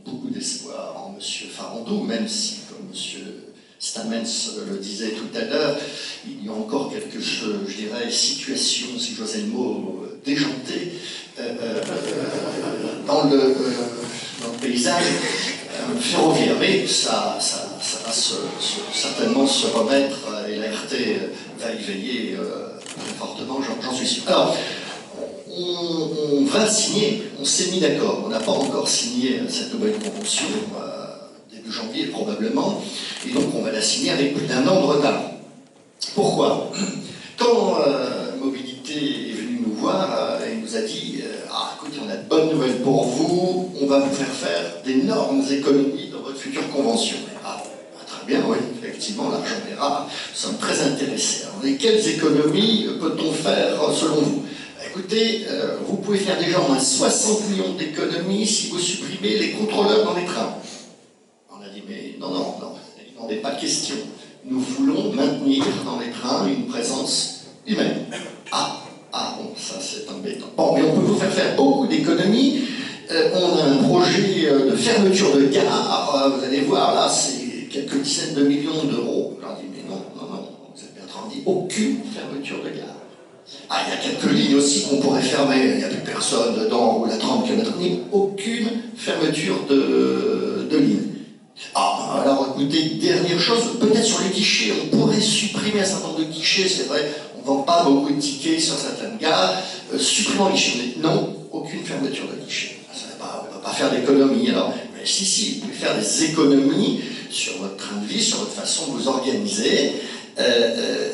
beaucoup d'espoir en M. Farandou, même si, comme M. Stamens le disait tout à l'heure, il y a encore quelques, je dirais, situations, si j'osais le mot, déjantées dans le paysage ferroviaire. Mais ça va certainement se remettre et la RT va y veiller très fortement, j'en suis sûr. Alors, on va signer, on s'est mis d'accord, on n'a pas encore signé cette nouvelle convention, début janvier probablement, et donc on va la signer avec plus d'un an de retard. Pourquoi? Quand Mobilité est venu nous voir, il nous a dit écoutez, on a de bonnes nouvelles pour vous, on va vous faire d'énormes économies dans votre future convention. Très bien, oui, effectivement, l'argent est rare, nous sommes très intéressés. Alors, et quelles économies peut-on faire selon vous? Écoutez, vous pouvez faire déjà au moins 60 millions d'économies si vous supprimez les contrôleurs dans les trains. On a dit, mais non, il n'en est pas question. Nous voulons maintenir dans les trains une présence humaine. Bon, ça c'est embêtant. Bon, mais on peut vous faire beaucoup d'économies. On a un projet de fermeture de gare. Vous allez voir, là, c'est quelques dizaines de millions d'euros. On a dit, mais non, vous avez bien entendu, aucune fermeture de gare. Il y a quelques lignes aussi qu'on pourrait fermer, il n'y a plus personne dedans, ou la 30 km, mais aucune fermeture de ligne. Alors écoutez, dernière chose, peut-être sur les guichets, on pourrait supprimer un certain nombre de guichets, c'est vrai, on ne vend pas beaucoup de tickets sur certaines gares, supprimons les guichets, mais non, aucune fermeture de guichets. On ne va pas faire d'économie, alors, mais si, vous pouvez faire des économies sur votre train de vie, sur votre façon de vous organiser.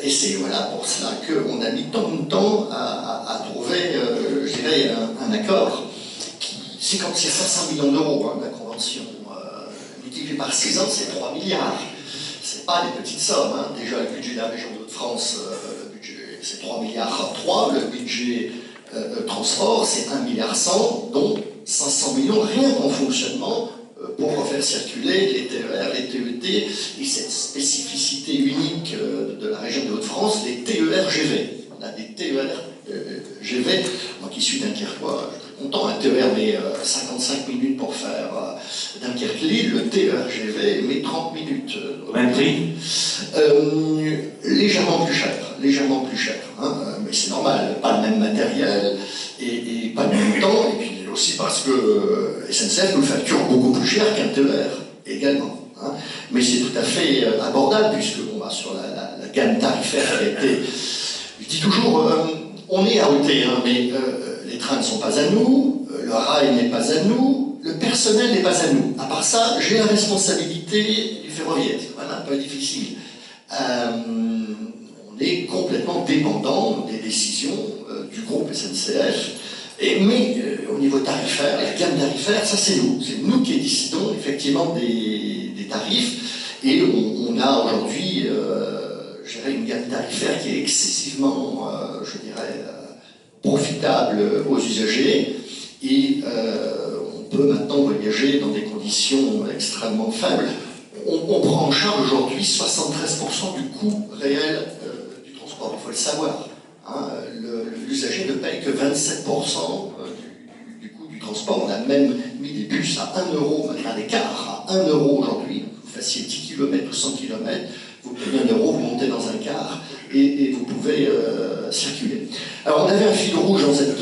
Et c'est voilà pour cela qu'on a mis tant de temps à trouver, je dirais, un accord. C'est comme c'est 500 millions d'euros, la convention. Multiplié par 6 ans, c'est 3 milliards. C'est pas des petites sommes. Déjà, le budget de la région de France, le budget, c'est 3 milliards 3. Le budget transport, c'est 1 milliard 100, dont 500 millions rien qu'en fonctionnement pour faire circuler les TER, les TET, et cette spécificité unique de la région de Hauts-de-France, les TER-GV. On a des TER-GV, moi qui suis dunkerquois, je suis très content, un TER met 55 minutes pour faire Dunkerque-Lille, le TER-GV met 30 minutes. Même prix légèrement plus cher, mais c'est normal, pas le même matériel et pas le même temps, et puis aussi parce que SNCF nous facture beaucoup plus cher qu'un TER également. Mais c'est tout à fait abordable puisque on va sur la gamme tarifaire qui a été. Je dis toujours, on est AOT, mais les trains ne sont pas à nous, le rail n'est pas à nous, le personnel n'est pas à nous. À part ça, j'ai la responsabilité du ferroviaire, c'est quand même un peu difficile. On est complètement dépendant des décisions du groupe SNCF. Mais au niveau tarifaire, la gamme tarifaire, ça c'est nous qui décidons effectivement des tarifs, et on a aujourd'hui, je dirais, une gamme tarifaire qui est excessivement, je dirais, profitable aux usagers, et on peut maintenant voyager dans des conditions extrêmement faibles. On prend en charge aujourd'hui 73% du coût réel du transport, il faut le savoir. L'usager ne paye que 27% du coût du transport. On a même mis des bus à 1 euro, maintenant des cars à 1 euro aujourd'hui. Vous fassiez 10 km ou 100 km, vous payez 1 euro, vous montez dans un car et vous pouvez circuler. Alors on avait un fil rouge dans cette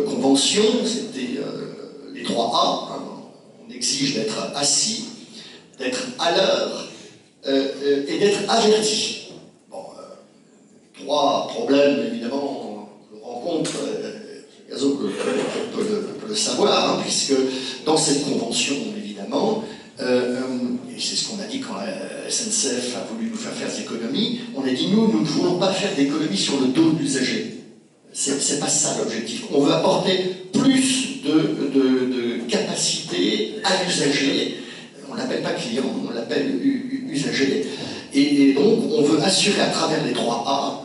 convention, c'était les 3A. On exige d'être assis, d'être à l'heure et d'être averti. Trois problèmes, évidemment, qu'on rencontre, Gazo peut le savoir, puisque dans cette convention, évidemment, et c'est ce qu'on a dit quand la SNCF a voulu nous faire des économies, on a dit nous ne voulons pas faire d'économies sur le dos de l'usager. C'est pas ça l'objectif. On veut apporter plus de capacité à l'usager. On l'appelle pas client, on l'appelle usager. Et donc, on veut assurer à travers les 3A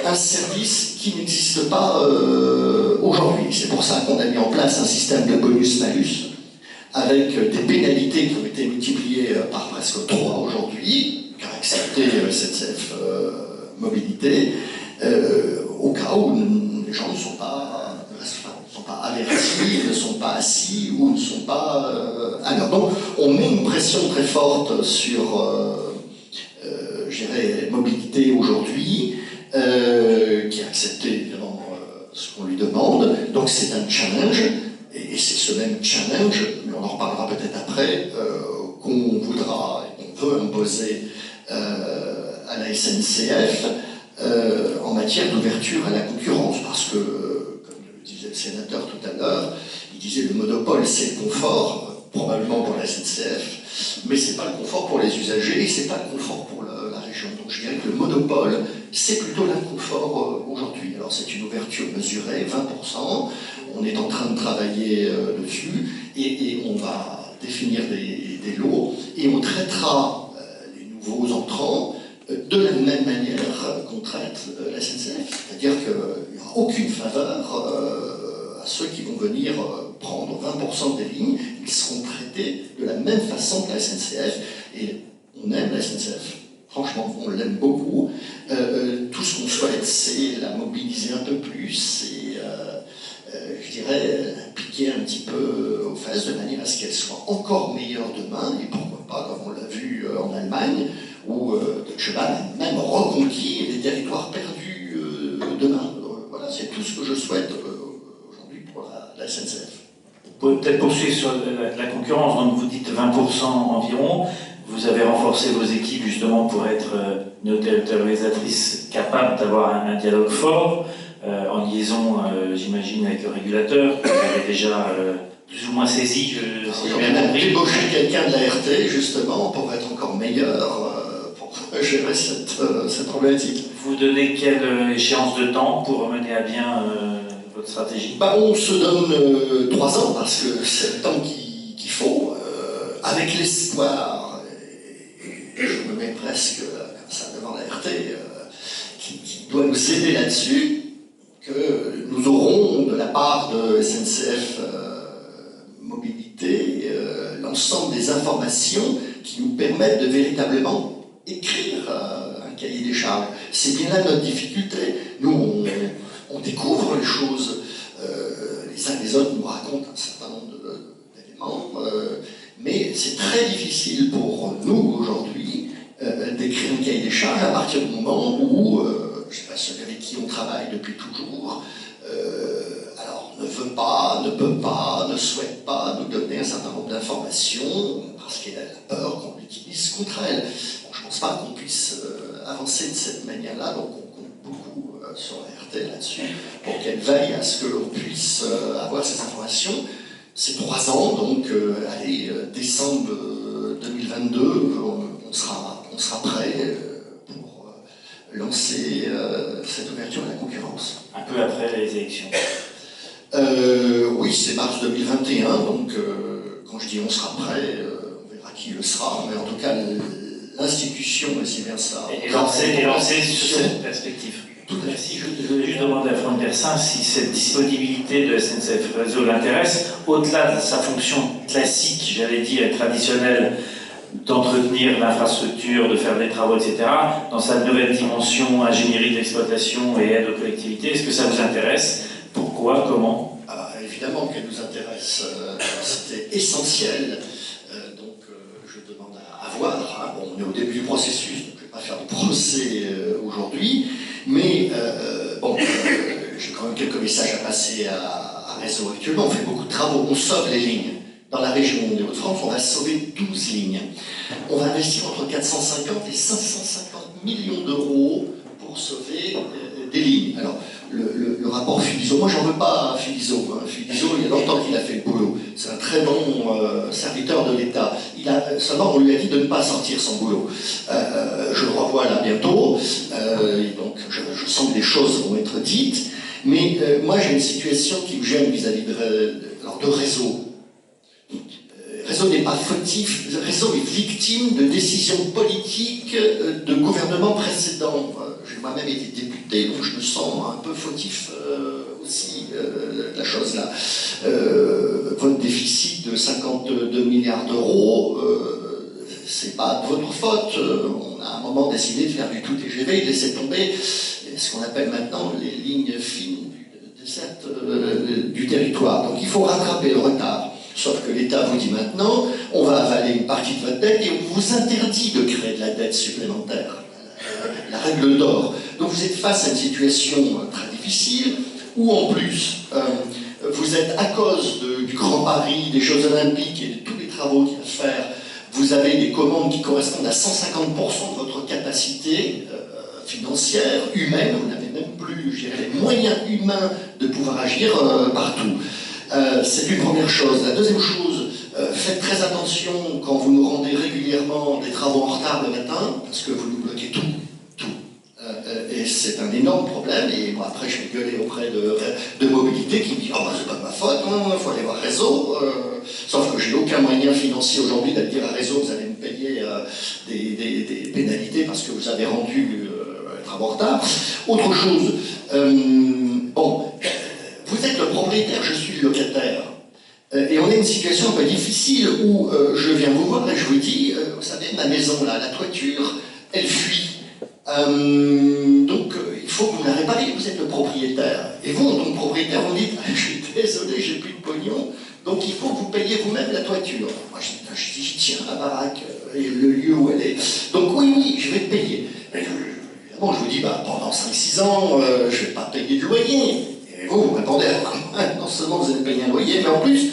un service qui n'existe pas aujourd'hui. C'est pour ça qu'on a mis en place un système de bonus-malus avec des pénalités qui ont été multipliées par presque 3 aujourd'hui, qu'a accepté SNCF Mobilité, au cas où les gens ne sont pas avertis, ne sont pas assis ou ne sont pas alors, donc, on met une pression très forte sur, je dirais, mobilité aujourd'hui, qui a accepté, évidemment, ce qu'on lui demande. Donc, c'est un challenge, et c'est ce même challenge, mais on en reparlera peut-être après, qu'on voudra et qu'on veut imposer à la SNCF en matière d'ouverture à la concurrence, parce que, comme le disait le sénateur tout à l'heure, il disait le monopole c'est le confort, probablement pour la SNCF, mais c'est pas le confort pour les usagers et c'est pas le confort pour la région. Donc je dirais que le monopole c'est plutôt l'inconfort aujourd'hui. Alors c'est une ouverture mesurée, 20%, on est en train de travailler dessus et on va définir des lots et on traitera les nouveaux entrants de la même manière qu'on traite la SNCF, c'est-à-dire qu'il n'y aura aucune faveur à ceux qui vont venir prendre 20% des lignes, ils seront traités de la même façon que la SNCF, et on aime la SNCF, franchement, on l'aime beaucoup. Tout ce qu'on souhaite, c'est la mobiliser un peu plus, et je dirais, piquer un petit peu aux fesses de manière à ce qu'elle soit encore meilleure demain, et pourquoi pas, comme on l'a vu en Allemagne, où Deutsche Bahn a même reconquis les territoires perdus demain. Voilà, c'est tout ce que je souhaite aujourd'hui pour la SNCF. Vous pouvez peut-être poursuivre sur la concurrence, donc vous dites 20% environ. Vous avez renforcé vos équipes justement pour être une autorité organisatrice capable d'avoir un dialogue fort, en liaison, j'imagine, avec le régulateur. Vous avez déjà plus ou moins saisi, si j'ai bien compris. J'ai embauché quelqu'un de la RT justement pour être encore meilleur pour gérer cette problématique. Vous donnez quelle échéance de temps pour mener à bien votre stratégie? On se donne 3 ans parce que c'est le temps qu'il faut, avec l'espoir, et je me mets presque comme ça devant la RT, qui doit nous aider là-dessus, que nous aurons de la part de SNCF Mobilité l'ensemble des informations qui nous permettent de véritablement écrire un cahier des charges. C'est bien là notre difficulté. Nous, on découvre les choses, les uns les autres nous racontent un certain nombre d'éléments, mais c'est très difficile pour nous aujourd'hui d'écrire un cahier des charges à partir du moment où, je ne sais pas, celui avec qui on travaille depuis toujours, alors ne veut pas, ne peut pas, ne souhaite pas nous donner un certain nombre d'informations parce qu'elle a la peur qu'on l'utilise contre elle. Bon, je ne pense pas qu'on puisse avancer de cette manière-là, donc on compte beaucoup sur la RT là-dessus pour qu'elle veille à ce que l'on puisse avoir ces informations. C'est 3 ans, donc allez, décembre 2022, on sera prêt pour lancer cette ouverture à la concurrence. Un peu après les élections. Oui, c'est mars 2021, donc quand je dis on sera prêt, on verra qui le sera, mais en tout cas l'institution, c'est bien ça. Et lancer sur cette perspective. Si je voulais juste demander à Franck Dersin si cette disponibilité de SNCF Réseau l'intéresse, au-delà de sa fonction classique, j'allais dire traditionnelle, d'entretenir l'infrastructure, de faire des travaux, etc., dans sa nouvelle dimension ingénierie d'exploitation et aide aux collectivités, est-ce que ça vous intéresse? Pourquoi? Comment? Évidemment qu'elle nous intéresse, c'était essentiel, donc je demande à voir. Hein. Bon, on est au début du processus, donc je ne vais pas faire de procès aujourd'hui, mais j'ai quand même quelques messages à passer à Réseau actuellement. On fait beaucoup de travaux, on sauve les lignes. Dans la région des Hauts-de-France, on va sauver 12 lignes. On va investir entre 450 et 550 millions d'euros pour sauver des lignes. Alors, le rapport Philiseau, moi j'en veux pas à Philiseau. Philiseau, il y a longtemps qu'il a fait le boulot. C'est un très bon serviteur de l'État. Seulement, on lui a dit de ne pas sortir son boulot. Je le revois là bientôt, donc je sens que des choses vont être dites. Mais moi, j'ai une situation qui me gêne vis-à-vis de Réseau. Réseau n'est pas fautif, Réseau est victime de décisions politiques de gouvernements précédents. J'ai moi-même été député, donc je me sens un peu fautif aussi de la chose là. Votre déficit de 52 milliards d'euros, c'est pas de votre faute. On a à un moment décidé de faire du tout TGV, de laisser tomber ce qu'on appelle maintenant les lignes fines du territoire. Donc il faut rattraper le retard. Sauf que l'État vous dit maintenant, on va avaler une partie de votre dette et on vous interdit de créer de la dette supplémentaire. La règle d'or. Donc vous êtes face à une situation très difficile, où en plus, vous êtes, à cause du Grand Paris, des Jeux Olympiques et de tous les travaux qu'il y a à faire, vous avez des commandes qui correspondent à 150% de votre capacité financière, humaine. Vous n'avez même plus, je dirais, les moyens humains de pouvoir agir partout. C'est une première chose. La deuxième chose, faites très attention quand vous nous rendez régulièrement des travaux en retard le matin, parce que vous nous bloquez tout. Et c'est un énorme problème. Et moi, après, je vais gueuler auprès de mobilité qui me dit « Oh, ben, c'est pas de ma faute, il faut aller voir Réseau. » Sauf que j'ai aucun moyen financier aujourd'hui d'aller dire à Réseau « Vous allez me payer des pénalités parce que vous avez rendu les travaux en retard. » Autre chose, bon, vous êtes le propriétaire, je suis le locataire. Et on est une situation un peu difficile où je viens vous voir et je vous dis, vous savez, ma maison, là, la toiture, elle fuit. Donc, il faut que vous la répariez, vous êtes le propriétaire. Et vous, en tant que propriétaire, vous dites, je suis désolé, j'ai plus de pognon, donc il faut que vous payiez vous-même la toiture. Moi, je dis, tiens, la baraque, et le lieu où elle est. Donc, oui, je vais payer. Mais évidemment, je vous dis, bah, pendant 5-6 ans, je ne vais pas payer de loyer. Et vous répondez, non seulement vous allez payer un loyer, mais en plus,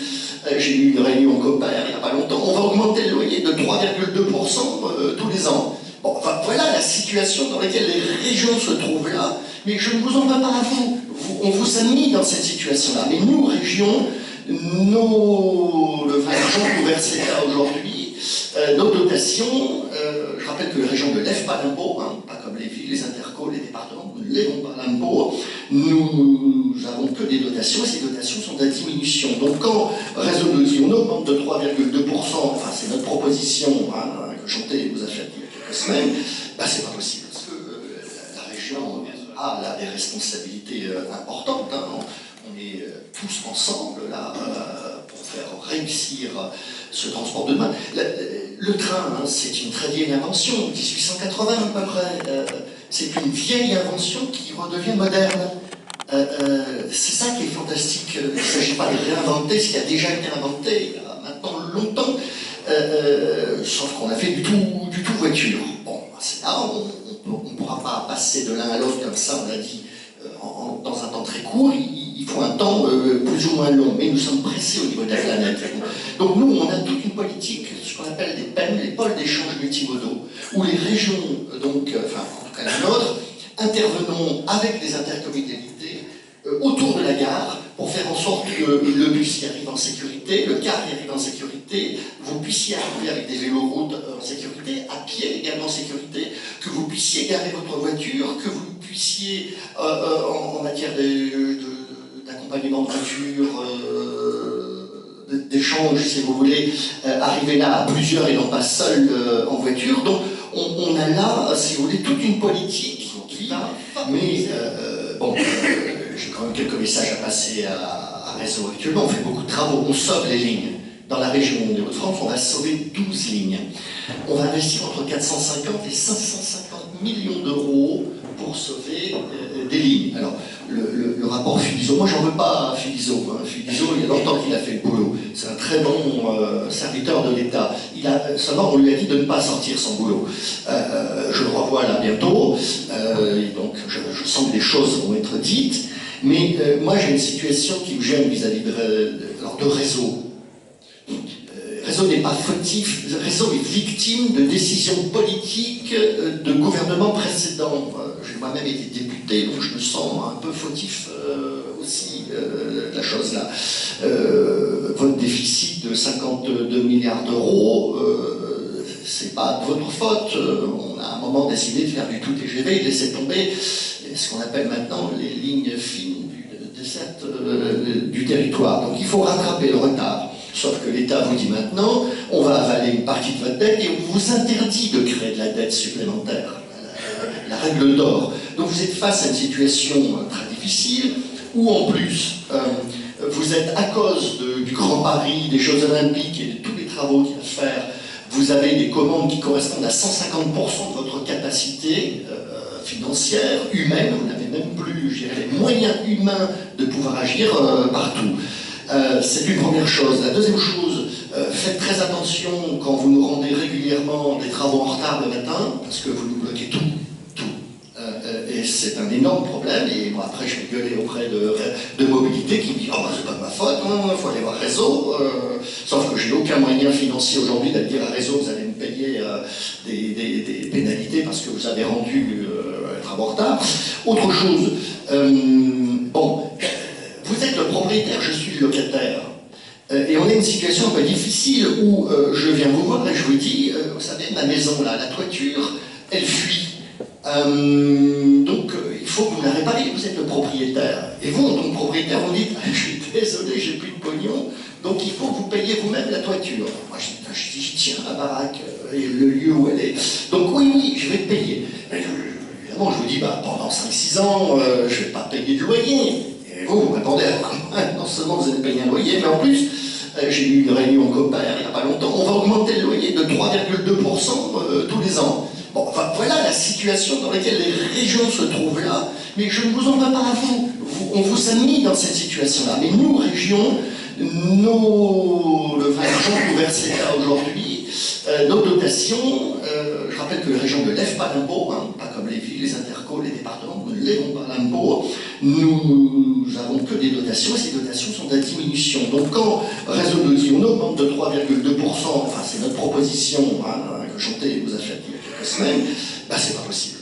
j'ai eu une réunion copain il n'y a pas longtemps, on va augmenter le loyer de 3,2% tous les ans. Bon, enfin, voilà la situation dans laquelle les régions se trouvent là, mais je ne vous en veux pas à vous. On vous a mis dans cette situation-là. Mais nous, régions, l'argent que nous verse l'État aujourd'hui, nos dotations, je rappelle que les régions ne lèvent pas d'impôts, hein, pas comme les villes, les intercos, les départements, nous ne lèvons pas d'impôts. Nous n'avons que des dotations, et ces dotations sont en diminution. Donc quand Réseau nous dit on augmente de 3,2%, enfin c'est notre proposition hein, que Chanté vous a fait il y a quelques semaines, ben, c'est pas possible, parce que la région a là des responsabilités importantes. Hein. On est tous ensemble là pour faire réussir ce transport de demain. Le train, hein, c'est une très vieille invention, 1880 à peu près. C'est une vieille invention qui redevient moderne. C'est ça qui est fantastique. Il ne s'agit pas de réinventer ce qui a déjà été inventé il y a maintenant longtemps, sauf qu'on a fait du tout voiture. Bon, c'est là, on ne pourra pas passer de l'un à l'autre comme ça, on l'a dit, dans un temps très court. Il faut un temps plus ou moins long, mais nous sommes pressés au niveau de la planète. Donc nous, on a toute une politique, ce qu'on appelle des PEM, les pôles d'échange multimodaux, où les régions, donc, enfin en tout cas la nôtre, intervenons avec les intercommunalités autour de la gare pour faire en sorte que le bus y arrive en sécurité, le car y arrive en sécurité, vous puissiez arriver avec des véloroutes en sécurité, à pied également en sécurité, que vous puissiez garer votre voiture, que vous puissiez, en matière d'accompagnement de voiture, d'échange, si vous voulez, arriver là à plusieurs et non pas seul en voiture. Donc on a là, si vous voulez, toute une politique qui va, mais bon, j'ai quand même quelques messages à passer à Réseau actuellement. On fait beaucoup de travaux, on sauve les lignes. Dans la région des Hauts-de-France, on va sauver 12 lignes. On va investir entre 450 et 550 millions d'euros pour sauver des lignes. Alors, le rapport Philiseau, moi j'en veux pas à Philiseau. Hein. Philiseau, il y a longtemps qu'il a fait le boulot. C'est un très bon serviteur de l'État. Seulement, on lui a dit de ne pas sortir son boulot. Je le revois là bientôt. Donc, je sens que des choses vont être dites. Mais moi, j'ai une situation qui me gêne vis-à-vis de Réseau. Réseau n'est pas fautif, Réseau est victime de décisions politiques de gouvernements précédents. J'ai moi-même été député, donc je me sens un peu fautif aussi de la chose là. Votre déficit de 52 milliards d'euros, c'est pas de votre faute. On a à un moment décidé de faire du tout TGV, de laisser tomber ce qu'on appelle maintenant les lignes fines du territoire. Donc il faut rattraper le retard. Sauf que l'État vous dit maintenant, on va avaler une partie de votre dette et on vous interdit de créer de la dette supplémentaire. La règle d'or. Donc vous êtes face à une situation très difficile, où en plus, vous êtes, à cause du Grand Paris, des Jeux Olympiques et de tous les travaux qu'il y a à faire, vous avez des commandes qui correspondent à 150% de votre capacité financière, humaine. Vous n'avez même plus, je dirais, les moyens humains de pouvoir agir partout. C'est une première chose. La deuxième chose, faites très attention quand vous nous rendez régulièrement des travaux en retard le matin, parce que vous nous bloquez tout. Et c'est un énorme problème. Et bon, après, je vais gueuler auprès de mobilité qui me dit « Oh, bah, c'est pas de ma faute, il faut aller voir Réseau. » Sauf que j'ai aucun moyen financier aujourd'hui d'aller dire à Réseau « Vous allez me payer des pénalités parce que vous avez rendu un travaux en retard. » Autre chose, bon, vous êtes le propriétaire, je suis le locataire. Et on a une situation un peu difficile où je viens vous voir et je vous dis, vous savez, ma maison, là, la toiture, elle fuit. Donc, il faut que vous la répariez, vous êtes le propriétaire. Et vous, en tant que propriétaire, vous dites, je suis désolé, j'ai plus de pognon, donc il faut que vous payiez vous-même la toiture. Moi, je dis, tiens, la baraque, et le lieu où elle est. Donc, oui, je vais payer. Mais, évidemment, je vous dis, bah, pendant 5-6 ans, je ne vais pas payer de loyer. Et vous répondez, non seulement vous allez payer un loyer, mais en plus, j'ai eu une réunion copain il n'y a pas longtemps, on va augmenter le loyer de 3,2% tous les ans. Bon, enfin, voilà la situation dans laquelle les régions se trouvent là, mais je ne vous en veux pas à vous. On vous a mis dans cette situation-là. Mais nous, régions, l'argent que nous verse l'État aujourd'hui, nos dotations, je rappelle que les régions ne lèvent pas d'impôts, pas comme les villes, les intercos, les départements, nous ne lèvons pas d'impôts. Nous n'avons que des dotations, et ces dotations sont en diminution. Donc quand Réseau nous dit on augmente de 3,2%, enfin c'est notre proposition que Chanté vous a faite il y a quelques semaines, ben c'est pas possible.